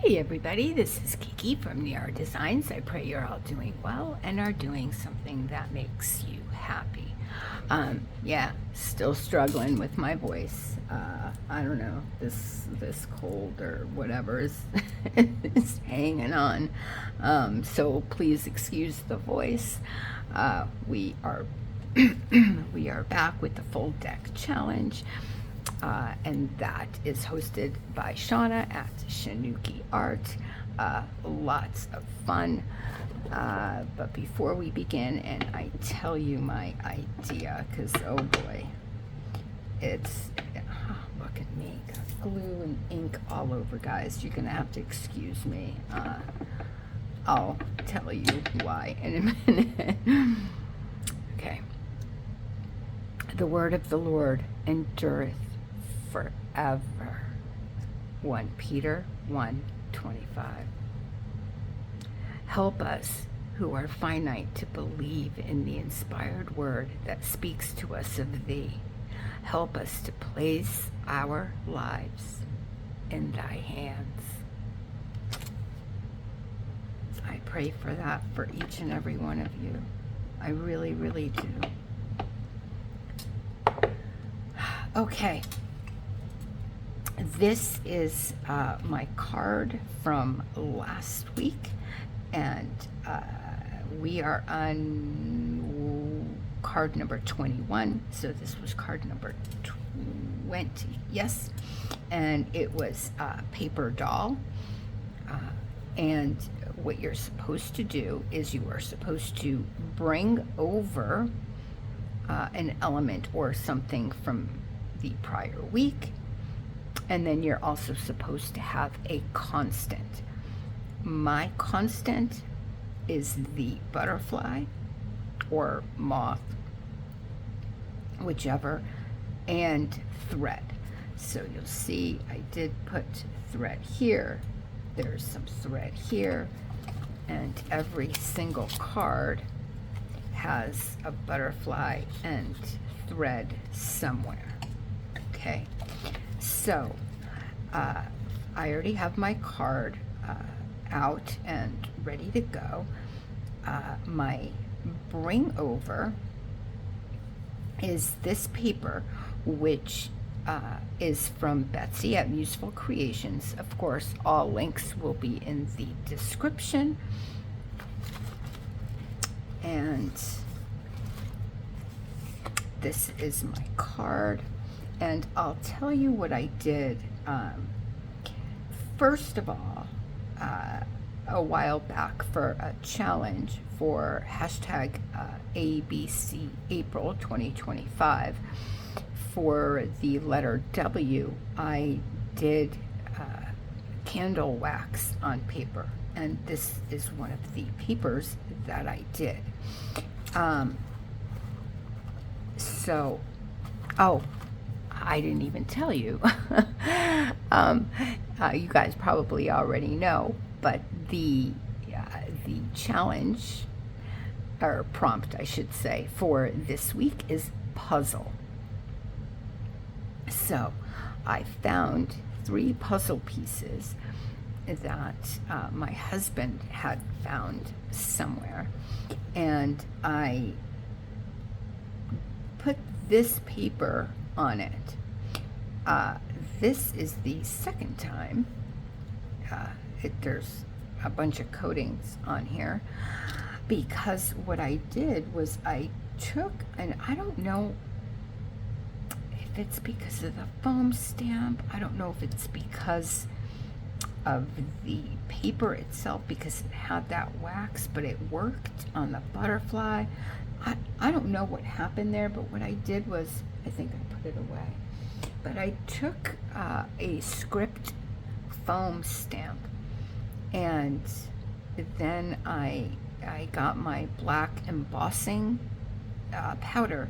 Hey everybody, this is Kiki from Niara Designs. I pray you're all doing well and are doing something that makes you happy. Yeah, still struggling with my voice. I don't know, this cold or whatever is is hanging on. So please excuse the voice. We are we are back with the full deck challenge. And that is hosted by Shawna at Shanuki Art. Lots of fun. But before we begin, and I tell you my idea, because oh boy, it's, look at me, got glue and ink all over, guys. You're gonna have to excuse me. I'll tell you why in a minute. Okay. The word of the Lord endureth forever. 1 Peter 1:25. Help us who are finite to believe in the inspired word that speaks to us of thee. Help us to place our lives in thy hands. I pray for that for each and every one of you. I really, really do. Okay. This is my card from last week, and we are on card number 21, so this was card number 20, yes, and it was a paper doll, and what you're supposed to do is you are supposed to bring over an element or something from the prior week, and then you're also supposed to have a constant. My constant is the butterfly or moth, whichever, and thread. So you'll see I did put thread here, there's some thread here, and every single card has a butterfly and thread somewhere. Okay, so I already have my card out and ready to go. My bring over is this paper, which is from Betsy at Museful Creations. Of course, all links will be in the description. And this is my card. And I'll tell you what I did. First of all, a while back for a challenge for hashtag ABC April 2025, for the letter W, I did candle wax on paper. And this is one of the papers that I did. I didn't even tell you. You guys probably already know, but the challenge, or prompt, I should say, for this week is puzzle. So I found 3 puzzle pieces that my husband had found somewhere, and I put this paper on it. This is the second time. There's a bunch of coatings on here, because what I did was I took, and I don't know if it's because of the foam stamp, I don't know if it's because of the paper itself, because it had that wax, but it worked on the butterfly. I don't know what happened there, but what I did was, I think I put it away, but I took a script foam stamp, and then I got my black embossing powder,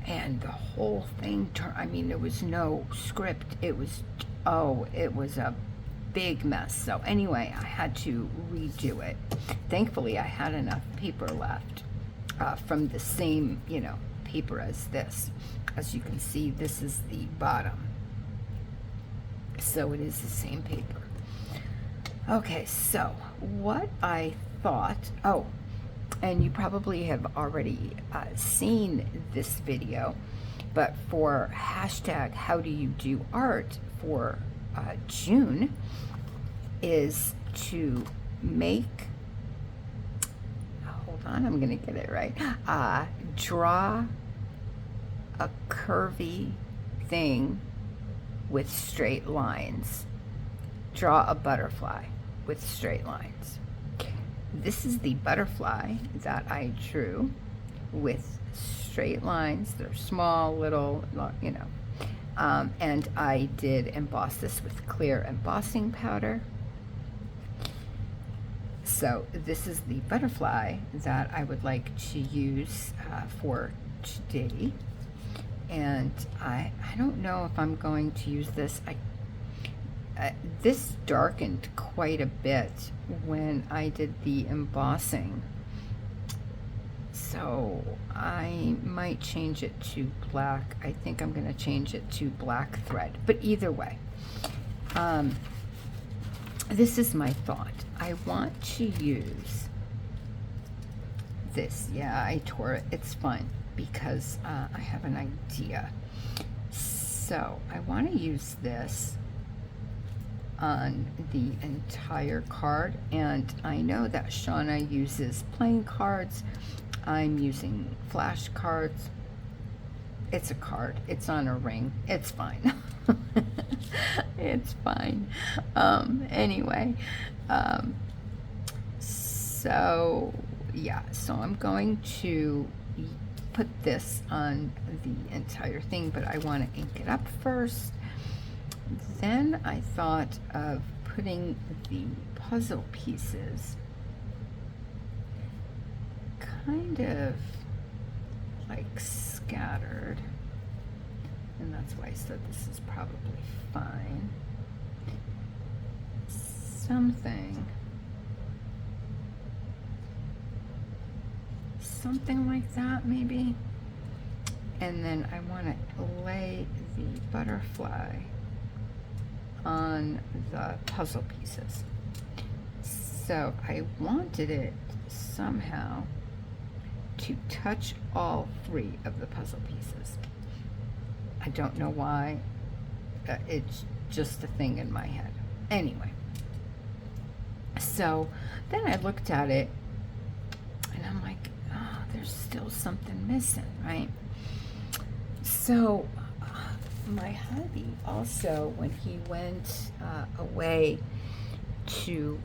and the whole thing turned, I mean, there was no script. It was a big mess. So anyway, I had to redo it. Thankfully, I had enough paper left from the same, paper as this. As you can see, this is the bottom. So it is the same paper. Okay, so what I thought, oh, and you probably have already seen this video, but for hashtag how do you do art for June is to make, hold on, I'm gonna get it right, draw a curvy thing with straight lines. Draw a butterfly with straight lines. This is the butterfly that I drew with straight lines. They're small, little, you know. And I did emboss this with clear embossing powder. So this is the butterfly that I would like to use for today. And I don't know if I'm going to use this. This darkened quite a bit when I did the embossing, so I might change it to black. I think I'm going to change it to black thread, but either way, this is my thought. I want to use this. Yeah, I tore it. It's fine because I have an idea. So I want to use this on the entire card, and I know that Shawna uses plain cards. I'm using flash cards. It's a card. It's on a ring. It's fine. It's fine. Anyway, so yeah, so I'm going to put this on the entire thing, but I want to ink it up first. Then I thought of putting the puzzle pieces kind of like scattered, and that's why I said this is probably fine. Something like that maybe. And then I want to lay the butterfly on the puzzle pieces. So I wanted it somehow to touch all three of the puzzle pieces. I don't know why. It's just a thing in my head. Anyway, so then I looked at it and I'm like, oh, there's still something missing, right? So my hubby also, when he went away to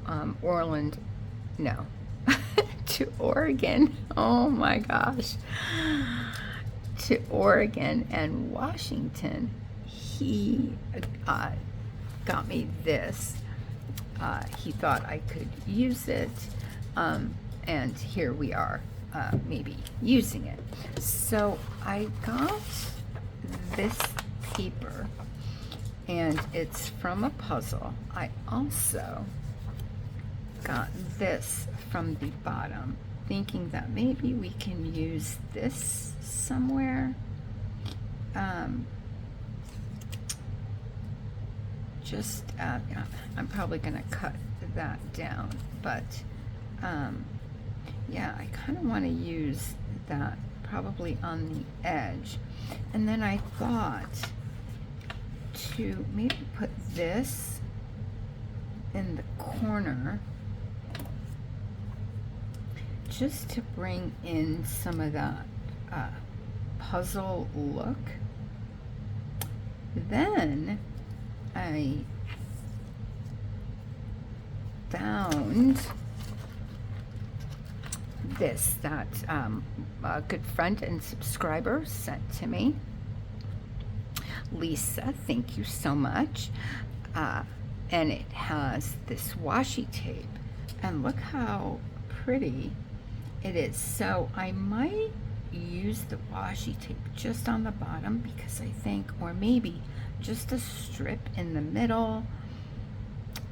to Oregon, oh my gosh, to Oregon and Washington, he got me this. He thought I could use it, and here we are, maybe using it. So I got this paper, and it's from a puzzle. I also got this from the bottom, thinking that maybe we can use this somewhere. I'm probably gonna cut that down, but yeah, I kind of want to use that probably on the edge. And then I thought to maybe put this in the corner just to bring in some of that puzzle look. Then I found this that a good friend and subscriber sent to me. Lisa, thank you so much. And it has this washi tape, and look how pretty it is. So I might use the washi tape just on the bottom, because I think, or maybe just a strip in the middle.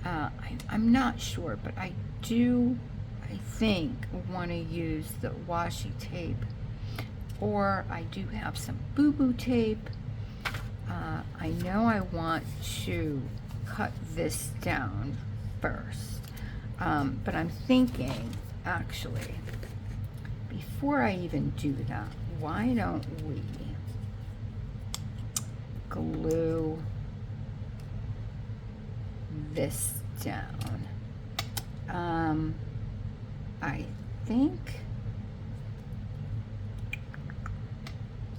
I'm not sure, but I think want to use the washi tape, or I do have some boo-boo tape. I know I want to cut this down first. But I'm thinking, actually, before I even do that, why don't we glue this down? I think,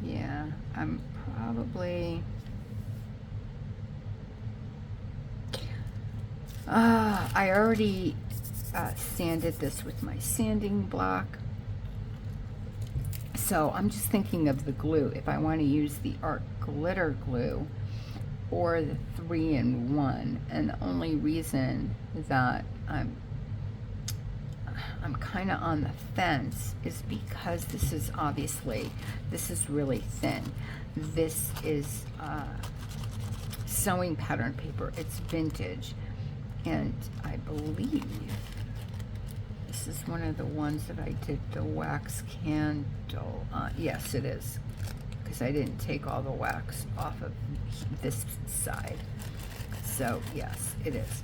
yeah, I'm probably, I already sanded this with my sanding block. So I'm just thinking of the glue. If I want to use the art glitter glue or the 3-in-1, and the only reason that I'm kind of on the fence is because this is obviously, this is really thin. This is sewing pattern paper. It's vintage, and I believe this is one of the ones that I did the wax candle on. Yes, it is, because I didn't take all the wax off of this side. So yes, it is.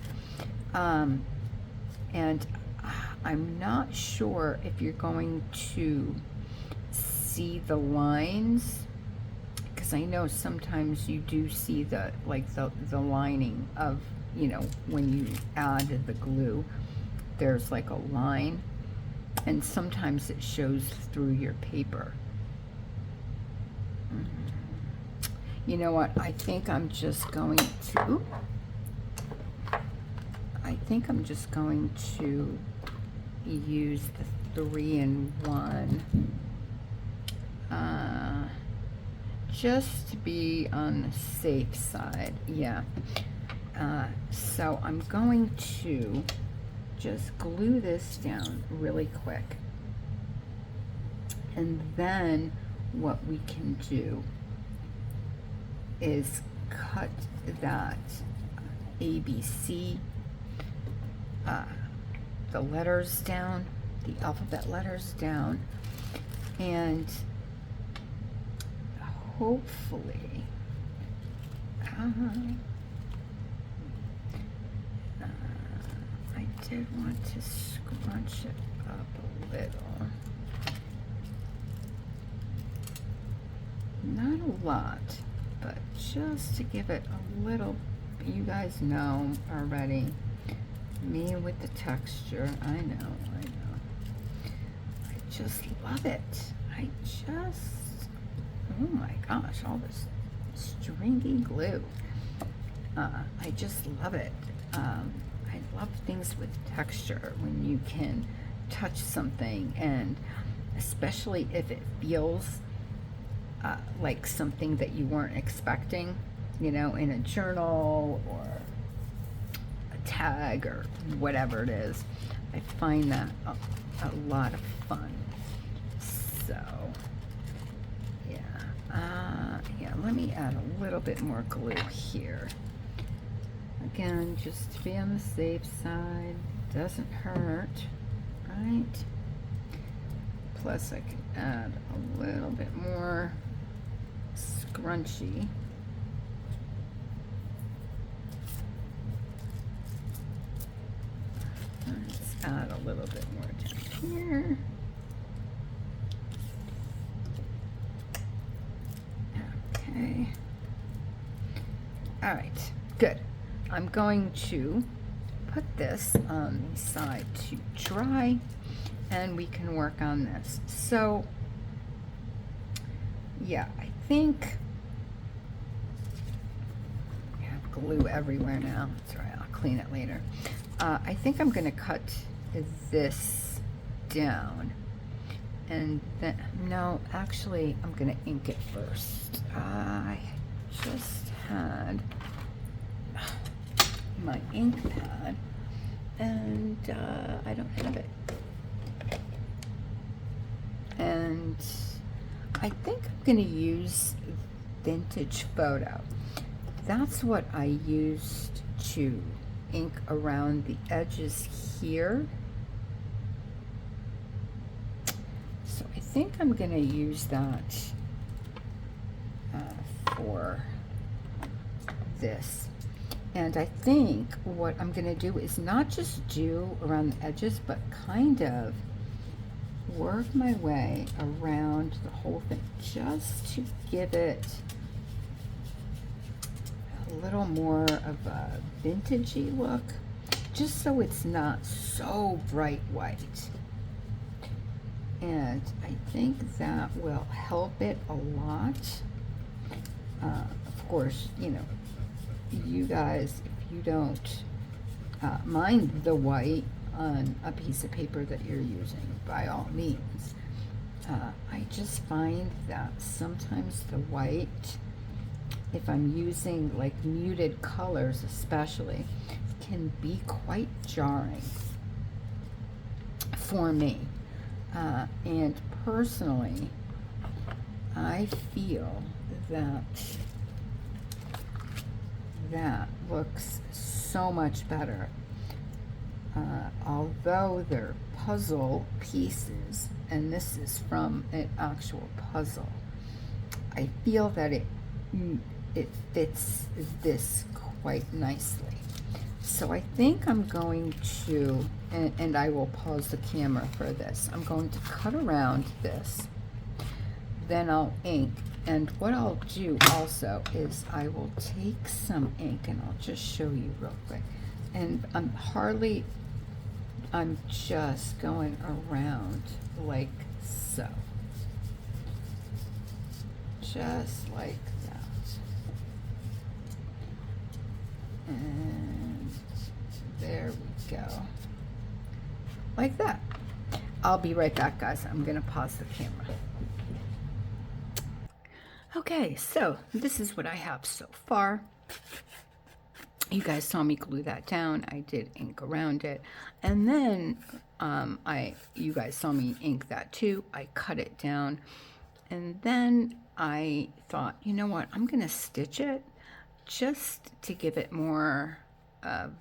And I'm not sure if you're going to see the lines, because I know sometimes you do see the, like the lining of, you know, when you add the glue, there's like a line, and sometimes it shows through your paper. You know what, I think I'm just going to, use the 3-in-1 just to be on the safe side. Yeah. So I'm going to just glue this down really quick, and then what we can do is cut that ABC, the letters down, the alphabet letters down, and hopefully I did want to scrunch it up a little. Not a lot, but just to give it a little, you guys know already, me with the texture. I know. I just love it. Oh my gosh, all this stringy glue. I just love it. I love things with texture, when you can touch something, and especially if it feels like something that you weren't expecting, you know, in a journal or a tag or whatever it is. I find that a lot of fun. So yeah, let me add a little bit more glue here. Again, just to be on the safe side, doesn't hurt, right? Plus I can add a little bit more scrunchy. Let's add a little bit more down here. Okay. All right, good. I'm going to put this on the side to dry, and we can work on this. So yeah, I think I have glue everywhere now. That's right, I'll clean it later. I think I'm gonna cut this down, and then, no, actually I'm gonna ink it first. I just had my ink pad, and I don't have it. And I think I'm gonna use Vintage Photo. That's what I used to ink around the edges here. So I think I'm gonna use that for this. And I think what I'm going to do is not just do around the edges, but kind of work my way around the whole thing just to give it a little more of a vintagey look, just so it's not so bright white. And I think that will help it a lot. Of course, you know, you guys, if you don't mind the white on a piece of paper that you're using, by all means. I just find that sometimes the white, if I'm using like muted colors especially, can be quite jarring for me. And personally, I feel that that looks so much better. Although they're puzzle pieces, and this is from an actual puzzle, I feel that it fits this quite nicely. So I think I'm going to, and I will pause the camera for this, I'm going to cut around this, then I'll ink. And what I'll do also is I will take some ink, and I'll just show you real quick. And I'm just going around like so. Just like that. And there we go. Like that. I'll be right back, guys. I'm gonna pause the camera. Okay, so this is what I have so far. You guys saw me glue that down. I did ink around it. And then you guys saw me ink that too. I cut it down. And then I thought, you know what? I'm going to stitch it just to give it more of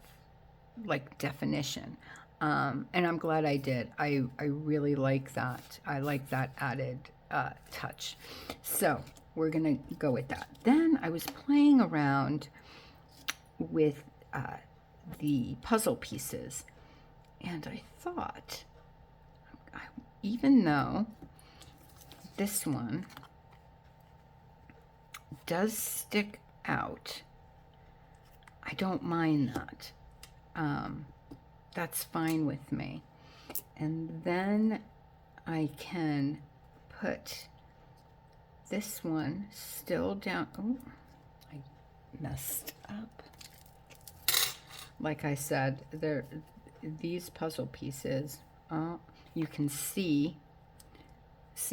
like definition. And I'm glad I did. I really like that. I like that added touch. So we're going to go with that. Then I was playing around with the puzzle pieces, and I thought, even though this one does stick out, I don't mind that. That's fine with me. And then I can put this one still down. Oh, I messed up. Like I said, these puzzle pieces, you can see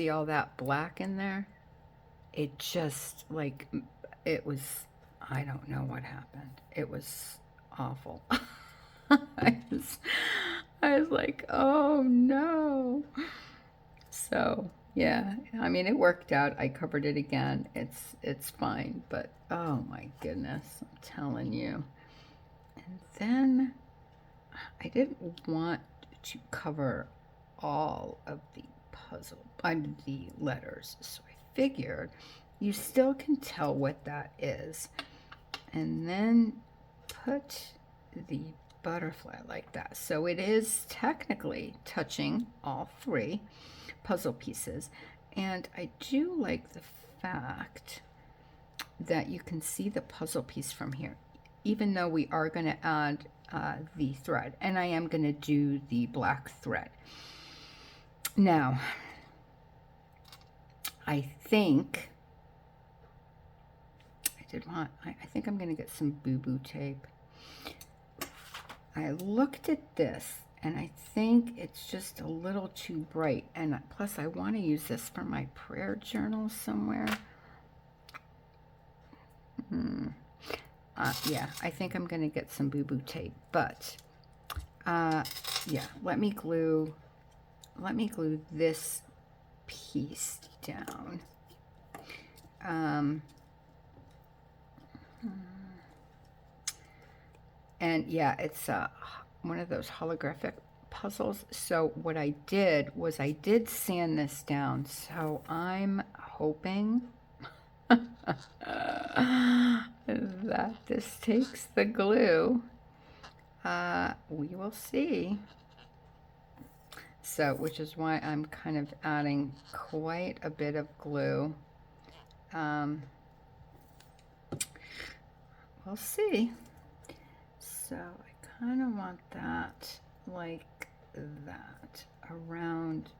all that black in there. It just, like, it was, I don't know what happened. It was awful. I was like, oh no. So yeah, I mean, it worked out. I covered it again. It's fine, but oh my goodness, I'm telling you. And then I didn't want to cover all of the puzzle, the letters, so I figured you still can tell what that is. And then put the butterfly like that. So it is technically touching all three puzzle pieces. And I do like the fact that you can see the puzzle piece from here, even though we are going to add the thread, and I am going to do the black thread. Now, I think I think I'm going to get some boo-boo tape. I looked at this, and I think it's just a little too bright, and plus I want to use this for my prayer journal somewhere. Yeah, I think I'm going to get some boo-boo tape, but yeah, let me glue this piece down. And yeah, it's one of those holographic puzzles. So what I did was I did sand this down. So I'm hoping that this takes the glue. We will see. So, which is why I'm kind of adding quite a bit of glue. We'll see. So I kind of want that like that around.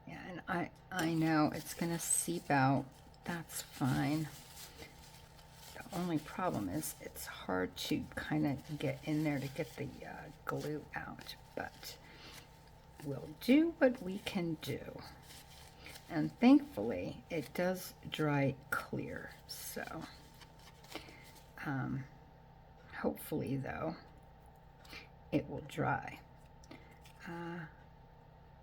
Yeah, and I know it's gonna seep out. That's fine. The only problem is it's hard to kind of get in there to get the glue out, but we'll do what we can do. And thankfully it does dry clear, so hopefully though it will dry.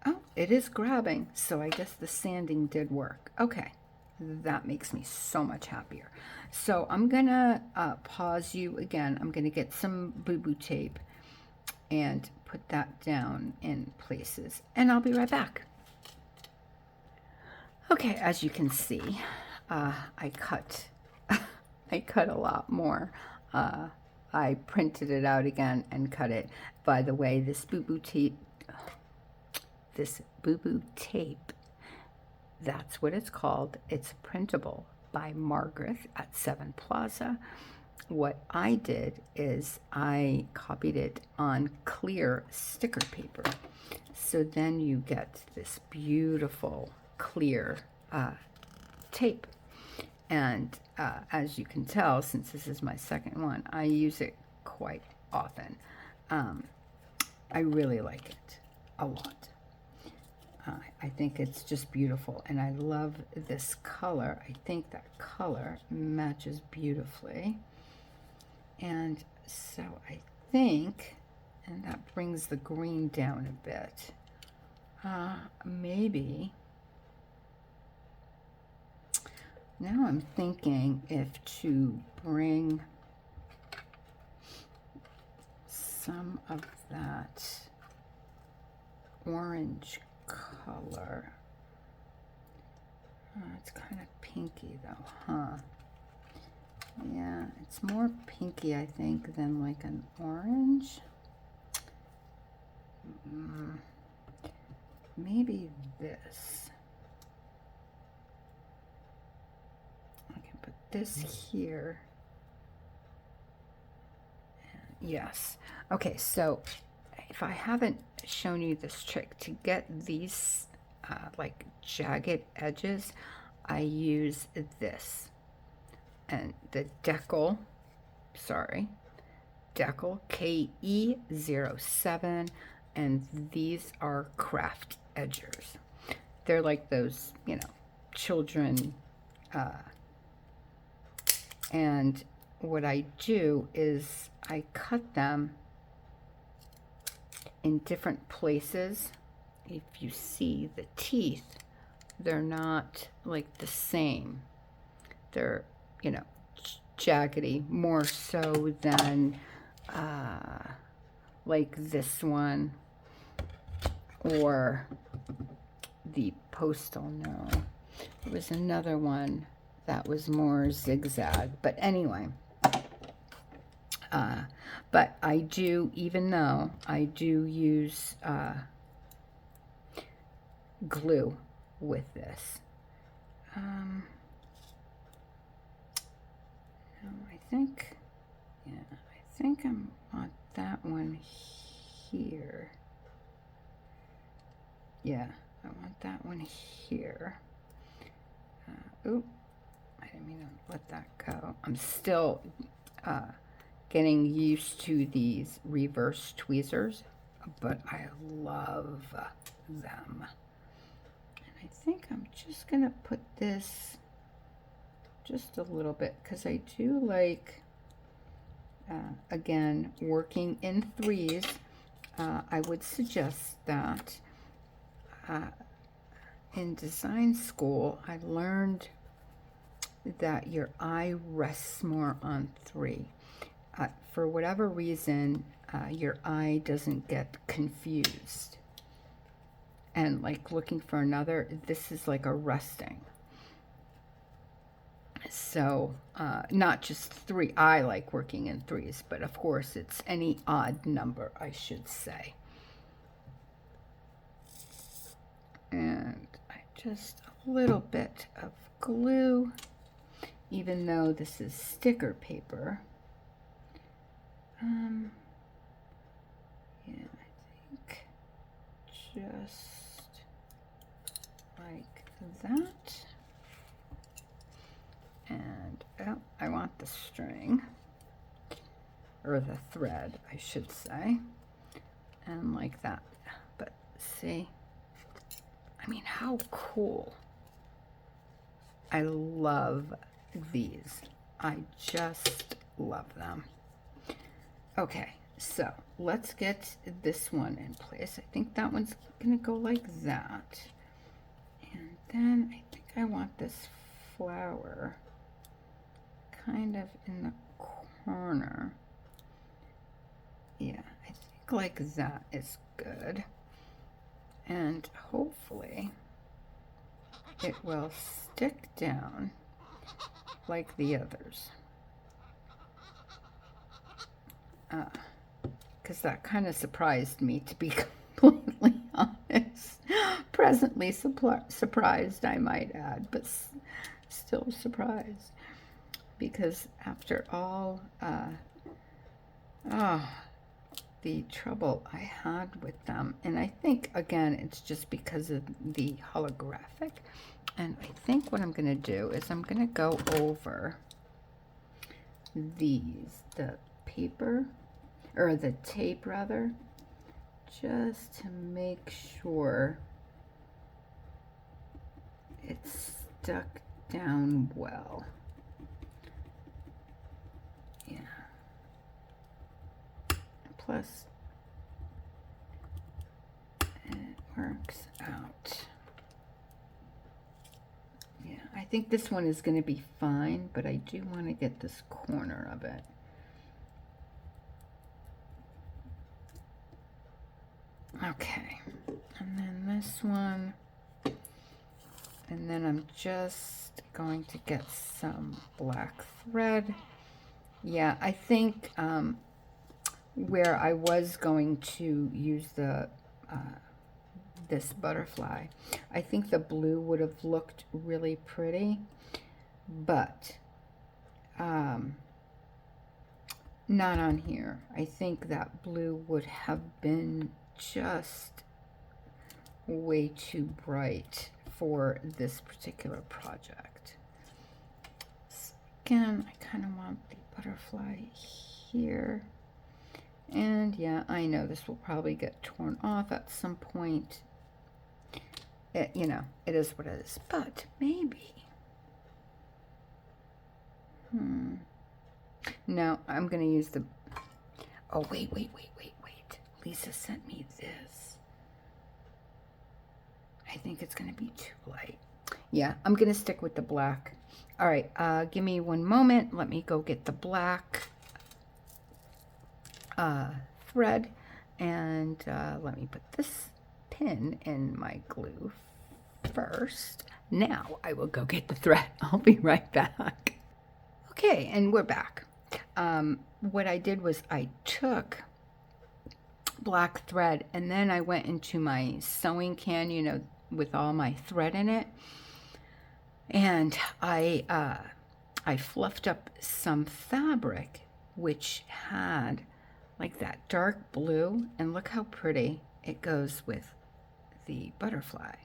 Oh, it is grabbing, so I guess the sanding did work. Okay, that makes me so much happier. So I'm gonna pause you again. I'm gonna get some boo-boo tape and put that down in places, and I'll be right back. Okay, as you can see, I cut I cut a lot more. I printed it out again and cut it. By the way, this boo-boo tape, that's what it's called. It's printable by Margaret at 7 Plaza. What I did is I copied it on clear sticker paper. So then you get this beautiful clear tape. And as you can tell, since this is my second one, I use it quite often. I really like it a lot. I think it's just beautiful, and I love this color. I think that color matches beautifully. And so I think, and that brings the green down a bit, maybe, now I'm thinking if to bring some of that orange color. It's kind of pinky though, huh? Yeah, it's more pinky, I think, than like an orange. Maybe this. I can put this here. Yes. Okay, so if I haven't shown you this trick, to get these like jagged edges, I use this. And the decal KE07, and these are craft edgers. They're like those, you know, children, and what I do is I cut them in different places. If you see the teeth, they're not like the same. They're, you know, jaggedy, more so than like this one or the postal. No, there was another one that was more zigzag, but anyway, but I do, even though I do use glue with this. No, I think I want that one here. Yeah, I want that one here. Oop, I didn't mean to let that go. I'm still getting used to these reverse tweezers, but I love them. And I think I'm just gonna put this just a little bit, because I do like, again, working in threes. I would suggest that in design school, I learned that your eye rests more on 3. For whatever reason, your eye doesn't get confused. and like looking for another, this is like a resting. So not just 3. I like working in 3s, but of course it's any odd number, I should say. And I just a little bit of glue, even though this is sticker paper. Yeah, I think just like that. And oh, I want the string, or the thread, I should say, and like that. But see, I mean, how cool. I love these. I just love them. Okay, so let's get this one in place. I think that one's gonna go like that. And then I think I want this flower kind of in the corner. Yeah, I think like that is good. And hopefully it will stick down like the others. Because that kind of surprised me, to be completely honest. Presently surprised, I might add, but still surprised. Because after all the trouble I had with them, and I think, again, it's just because of the holographic. And I think what I'm going to do is I'm going to go over these, the paper, or the tape rather, just to make sure it's stuck down well. Yeah. Plus, it works out. Yeah, I think this one is going to be fine, but I do want to get this corner of it. Okay, and then this one, and then I'm just going to get some black thread. Yeah, I think where I was going to use the this butterfly, I think the blue would have looked really pretty, but not on here. I think that blue would have been just way too bright for this particular project. So again, I kind of want the butterfly here. And yeah, I know this will probably get torn off at some point. It, you know, it is what it is. But maybe. No, I'm going to use the... Oh, wait. Lisa sent me this. I think it's going to be too light. Yeah, I'm going to stick with the black. All right, give me one moment. Let me go get the black thread, and let me put this pin in my glue first. Now I will go get the thread. I'll be right back. Okay, and we're back. What I did was I took black thread, and then I went into my sewing can, you know, with all my thread in it, and I fluffed up some fabric which had like that dark blue, and look how pretty it goes with the butterfly.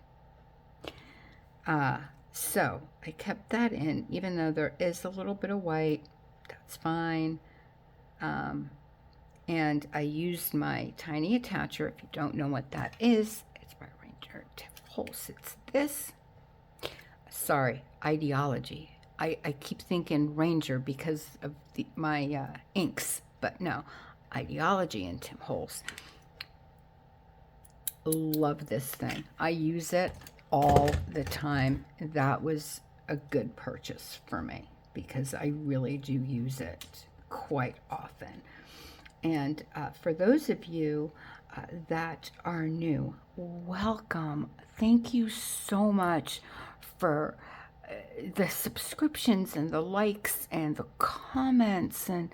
So I kept that in, even though there is a little bit of white. That's fine. And I used my tiny attacher. If you don't know what that is, it's by Ranger Tim Holtz. It's this. Sorry, ideology. I keep thinking Ranger because of my inks, but no, ideology and Tim Holtz. Love this thing. I use it all the time. That was a good purchase for me because I really do use it quite often. And for those of you that are new, welcome. Thank you so much for the subscriptions and the likes and the comments. And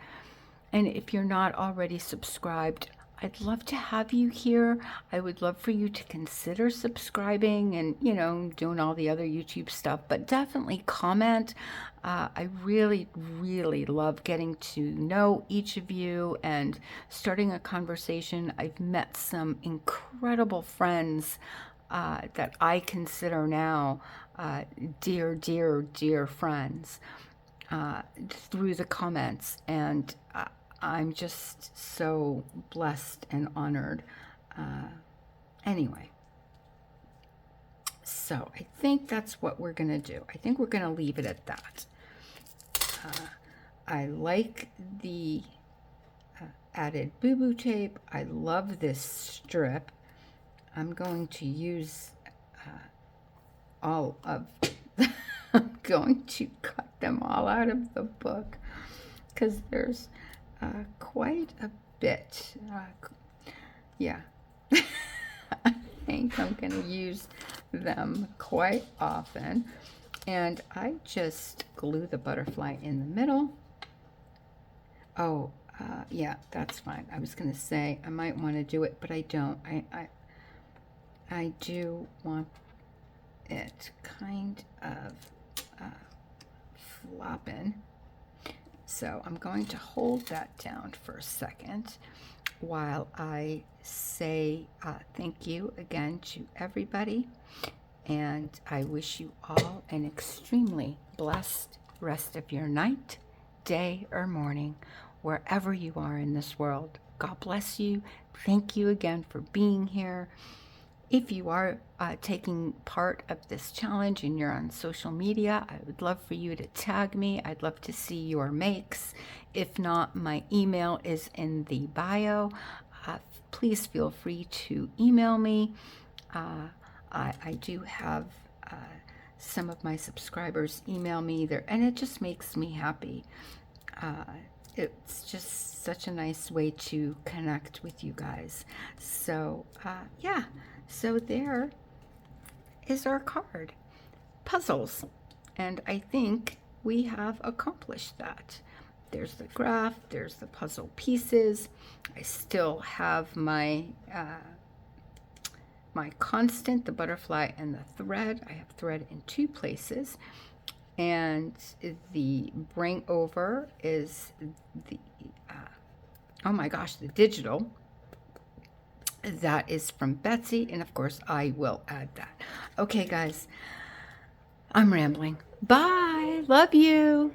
if you're not already subscribed, I'd love to have you here. I would love for you to consider subscribing and, you know, doing all the other YouTube stuff, but definitely comment. I really, really love getting to know each of you and starting a conversation. I've met some incredible friends that I consider now dear, dear, dear friends through the comments. And I'm just so blessed and honored. Anyway, so I think that's what we're going to do. I think we're going to leave it at that. I like the added boo-boo tape. I love this strip. I'm going to use all of I'm going to cut them all out of the book because there's quite a bit. Yeah, I think I'm going to use them quite often. And I just glue the butterfly in the middle. Oh, yeah, that's fine. I was going to say I might want to do it, but I don't. I do want it kind of flopping. So I'm going to hold that down for a second while I say thank you again to everybody. And I wish you all an extremely blessed rest of your night, day, or morning, wherever you are in this world. God bless you. Thank you again for being here. If you are taking part of this challenge and you're on social media, I would love for you to tag me. I'd love to see your makes. If not, my email is in the bio. Please feel free to email me. I do have some of my subscribers email me there, and it just makes me happy. It's just such a nice way to connect with you guys. So, yeah. So there is our card, puzzles, and I think we have accomplished that. There's the graph, there's the puzzle pieces. I still have my my constant, the butterfly, and the thread. I have thread in 2 places, and the bring over is the oh my gosh, the digital. That is from Betsy, and of course I will add that. Okay, guys, I'm rambling. Bye. Love you.